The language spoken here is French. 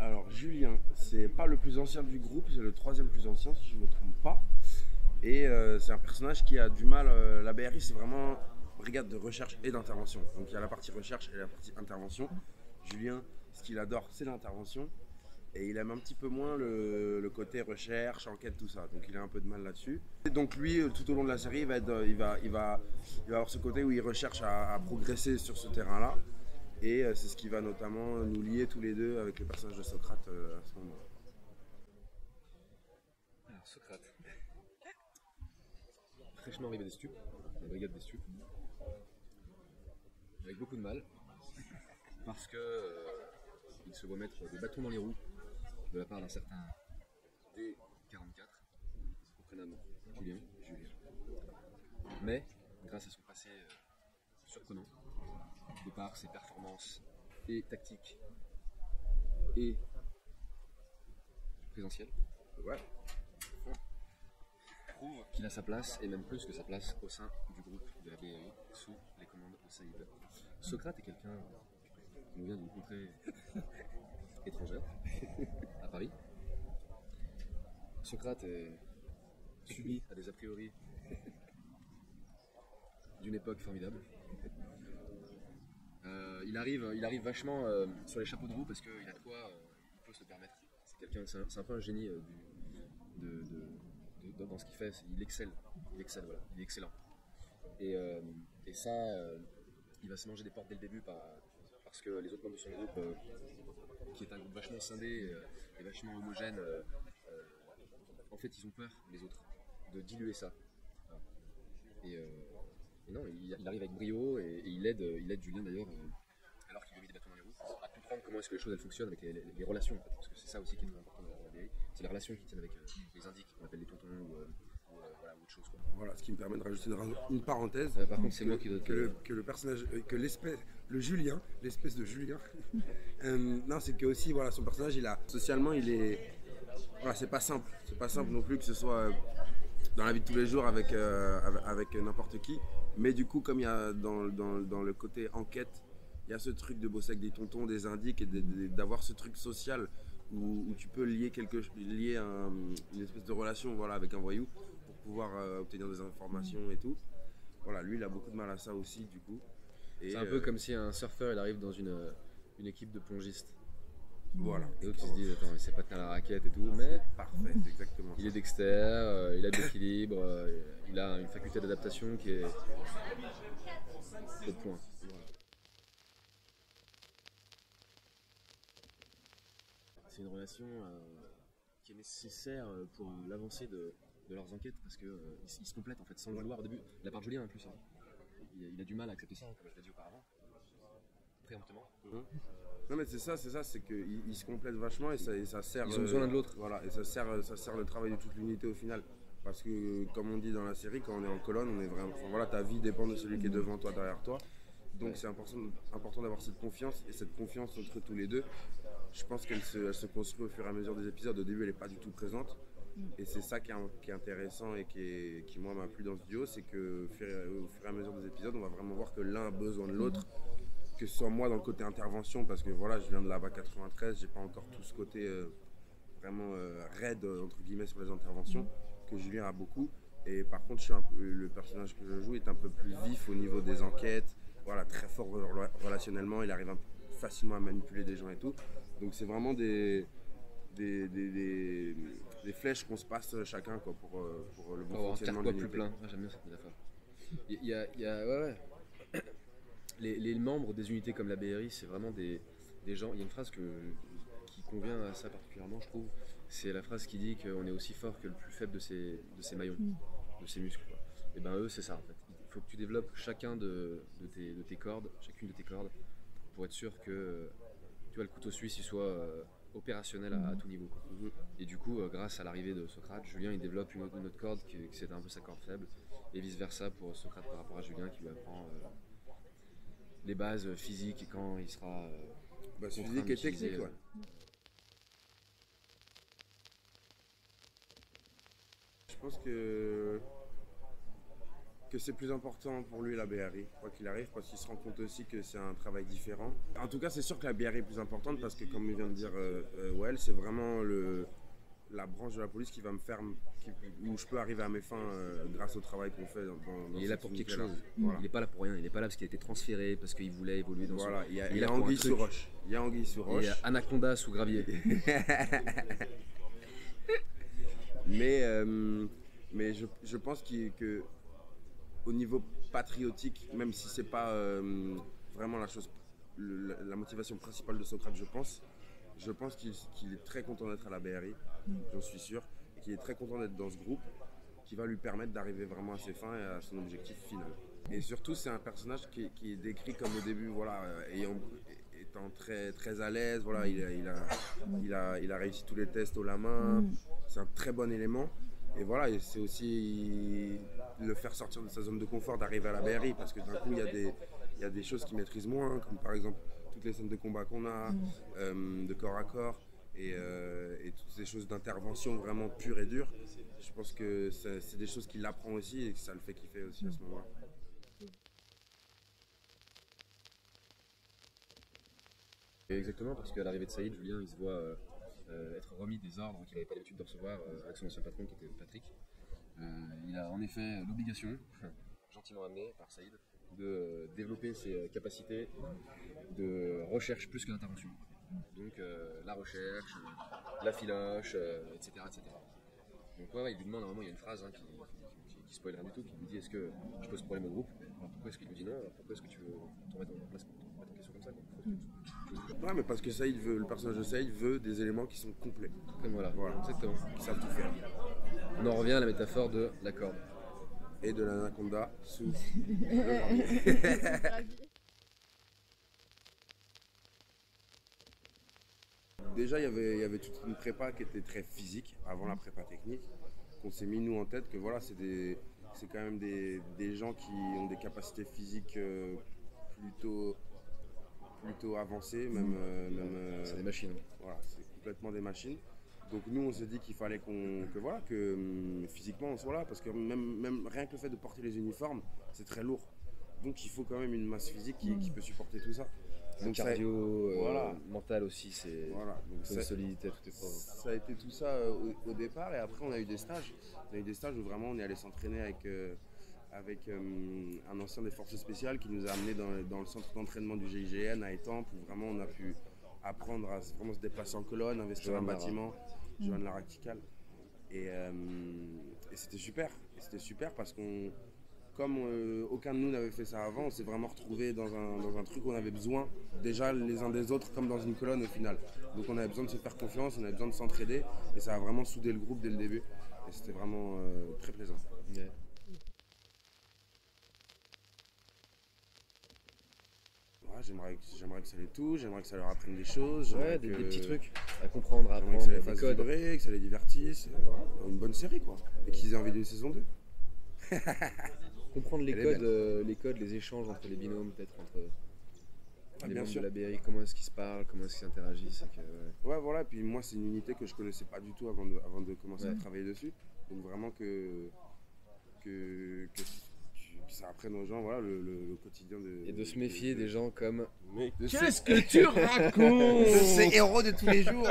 Alors Julien, c'est pas le plus ancien du groupe, c'est le troisième plus ancien si je me trompe pas. Et c'est un personnage qui a du mal. La BRI, c'est vraiment brigade de recherche et d'intervention. Donc il y a la partie recherche et la partie intervention. Julien, ce qu'il adore, c'est l'intervention. Et il aime un petit peu moins le côté recherche, enquête, tout ça. Donc il a un peu de mal là-dessus. Et donc lui, tout au long de la série, il va avoir ce côté où il recherche à progresser sur ce terrain-là. Et c'est ce qui va notamment nous lier tous les deux avec le personnage de Socrate à ce moment-là. Alors, Socrate, fraîchement arrivé des stupes, la brigade des stupes, avec beaucoup de mal, parce que il se voit mettre des bâtons dans les roues de la part d'un certain D44, au prénomme Julien. Mais, grâce à son passé surprenant, de par ses performances et tactiques et présentielles, Ouais. prouve qu'il a sa place, et même plus que sa place, au sein du groupe de la BRI, sous les commandes de Saïd. Socrate est quelqu'un qui nous vient d'une contrée étrangère, à Paris. Socrate est subi à des a priori d'une époque formidable. Il arrive vachement sur les chapeaux de roue parce qu'il a de quoi, il peut se le permettre. C'est un peu un génie dans ce qu'il fait. Il excelle, voilà, il est excellent. Et ça, il va se manger des portes dès le début parce que les autres membres de son groupe, qui est un groupe vachement scindé et vachement homogène, en fait, ils ont peur, les autres, de diluer ça. Et non, il arrive avec brio et il aide Julien d'ailleurs, alors qu'il lui met des bâtons dans les roues, à comprendre comment est-ce que les choses elles fonctionnent avec les relations, en fait, parce que c'est ça aussi qui est très important dans la BRI, c'est les relations qu'ils tiennent avec les indiques, qu'on appelle les tontons voilà, ou autre chose, quoi. Voilà, ce qui me permet de rajouter une parenthèse. Par contre, c'est moi qui dois que le personnage, que l'espèce, le Julien, l'espèce de Julien. Non, c'est que aussi, voilà, son personnage, socialement, voilà, c'est pas simple non plus que ce soit dans la vie de tous les jours avec n'importe qui. Mais du coup, comme il y a dans le côté enquête, il y a ce truc de bosser avec des tontons, des indiques et d'avoir ce truc social où tu peux lier une espèce de relation, voilà, avec un voyou pour pouvoir obtenir des informations et tout. Voilà, lui, il a beaucoup de mal à ça aussi, du coup. C'est un peu comme si un surfeur il arrive dans une équipe de plongistes. Voilà. Et l'autre il se dit attends, il sait pas tenir la raquette et tout, mais Parfait, c'est exactement il ça. est dexter, il a de l'équilibre, il a une faculté d'adaptation qui est au point. Voilà. C'est une relation qui est nécessaire pour l'avancée de leurs enquêtes parce qu'ils se complètent en fait sans le vouloir au début. La part de Julien en plus, hein. Il a du mal à accepter ça, comme je l'ai dit auparavant. Préemptement. Non mais c'est ça, c'est qu'ils se complètent vachement et ça sert. Ils ont besoin l'un de l'autre. Voilà, et ça sert le travail de toute l'unité au final. Parce que comme on dit dans la série, quand on est en colonne, on est vraiment. Enfin, voilà, ta vie dépend de celui qui est devant toi, derrière toi. Donc ouais, c'est important d'avoir cette confiance, et cette confiance entre tous les deux, je pense qu'elle se construit au fur et à mesure des épisodes. Au début, elle n'est pas du tout présente. Et c'est ça qui est intéressant et qui moi m'a plu dans ce duo, c'est qu'au fur et à mesure des épisodes, on va vraiment voir que l'un a besoin de l'autre. Que ce soit moi dans le côté intervention, parce que voilà, je viens de là-bas 93, j'ai pas encore tout ce côté vraiment raide entre guillemets sur les interventions, que Julien a beaucoup. Et par contre, le personnage que je joue est un peu plus vif au niveau des enquêtes, voilà, très fort relationnellement, il arrive facilement à manipuler des gens et tout. Donc c'est vraiment des flèches qu'on se passe chacun, quoi, pour le bon fonctionnement de l'unité. Plus plein. Ah, j'aime bien cette métaphore. Ouais. Les membres des unités comme la BRI, c'est vraiment des gens. Il y a une phrase qui convient à ça particulièrement, je trouve. C'est la phrase qui dit qu'on est aussi fort que le plus faible de ses maillons, de ses muscles, quoi. Et ben eux, c'est ça en fait. Il faut que tu développes chacune de tes cordes, pour être sûr que tu vois, le couteau suisse il soit opérationnel à tout niveau, quoi. Et du coup, grâce à l'arrivée de Socrate, Julien il développe une autre corde qui c'était un peu sa corde faible, et vice versa pour Socrate par rapport à Julien qui lui apprend les bases physiques et quand il sera physique et technique, ouais. Je pense que que c'est plus important pour lui la BRI, quoi qu'il arrive, parce qu'il se rend compte aussi que c'est un travail différent. En tout cas, c'est sûr que la BRI est plus importante parce que, comme vient de dire Well, c'est vraiment la branche de la police qui va me faire, où je peux arriver à mes fins grâce au travail qu'on fait dans il est là pour quelque chose. Voilà. Il n'est pas là pour rien. Il n'est pas là parce qu'il a été transféré, parce qu'il voulait évoluer dans voilà. son... Il y a anguille sous roche. Il y a anguille sous roche. Il y a anaconda sous gravier. mais je pense que au niveau patriotique, même si c'est pas vraiment la motivation principale de Socrate, je pense qu'il est très content d'être à la BRI, j'en suis sûr, et qu'il est très content d'être dans ce groupe qui va lui permettre d'arriver vraiment à ses fins et à son objectif final. Et surtout, c'est un personnage qui est décrit comme au début, voilà, étant très, très à l'aise, voilà, il a réussi tous les tests haut la main, c'est un très bon élément. Et voilà, et c'est aussi le faire sortir de sa zone de confort, d'arriver à la BRI, parce que d'un coup, il y a des choses qu'il maîtrise moins, comme par exemple toutes les scènes de combat qu'on a, de corps à corps, et toutes ces choses d'intervention vraiment pure et dure. Je pense que c'est des choses qu'il apprend aussi et que ça le fait kiffer aussi à ce moment-là. Exactement, parce qu'à l'arrivée de Saïd, Julien, il se voit être remis des ordres qu'il n'avait pas l'habitude de recevoir avec son ancien patron qui était Patrick. Il a en effet l'obligation, gentiment amené par Saïd, de développer ses capacités de recherche plus que d'intervention. Donc la recherche, la filoche, etc., etc. Donc ouais, il lui demande, normalement il y a une phrase qui spoil rien du tout, qui lui dit est-ce que je pose problème au groupe? Alors pourquoi est-ce qu'il lui dit non? Alors pourquoi est-ce que tu veux t'en mettre en place, mettre en question comme ça quoi? Ouais, mais parce que le personnage de Saïd veut des éléments qui sont complets. Comme voilà, exactement. Qui savent tout faire. On en revient à la métaphore de la corde. Et de l'anaconda sous Déjà, il y avait toute une prépa qui était très physique avant la prépa technique, qu'on s'est mis nous en tête que voilà, c'est quand même des gens qui ont des capacités physiques plutôt avancées, c'est des machines. Voilà, c'est complètement des machines. Donc nous, on s'est dit qu'il fallait que physiquement on soit là, parce que même rien que le fait de porter les uniformes, c'est très lourd. Donc il faut quand même une masse physique qui peut supporter tout ça. Donc cardio, mental aussi, c'est une solidité, tout est propre. Ça a été tout ça au départ, et après on a eu des stages. On a eu des stages où vraiment on est allé s'entraîner avec un ancien des forces spéciales qui nous a amené dans le centre d'entraînement du GIGN à Étampes, où vraiment on a pu apprendre à vraiment se déplacer en colonne, investir dans un bâtiment, Joanne Laractical. Et c'était super. Et c'était super parce comme aucun de nous n'avait fait ça avant, on s'est vraiment retrouvés dans un truc où on avait besoin déjà les uns des autres comme dans une colonne au final. Donc on avait besoin de se faire confiance, on avait besoin de s'entraider et ça a vraiment soudé le groupe dès le début. Et c'était vraiment très plaisant. Yeah. Ouais, j'aimerais que ça les touche, j'aimerais que ça leur apprenne des choses. Ouais, des petits trucs à comprendre, à apprendre, que ça les fasse vibrer, que ça les divertisse. Voilà, une bonne série quoi. Et qu'ils aient envie d'une saison 2. Comprendre les codes, les échanges entre les binômes, peut-être entre les membres de la BRI, comment est-ce qu'ils se parlent, comment est-ce qu'ils interagissent. Ouais, voilà, et puis moi c'est une unité que je connaissais pas du tout avant de commencer à travailler dessus. Donc vraiment que ça apprenne aux gens voilà, le quotidien de... Et de se méfier des gens comme... Mais qu'est-ce que tu racontes? De ces héros de tous les jours.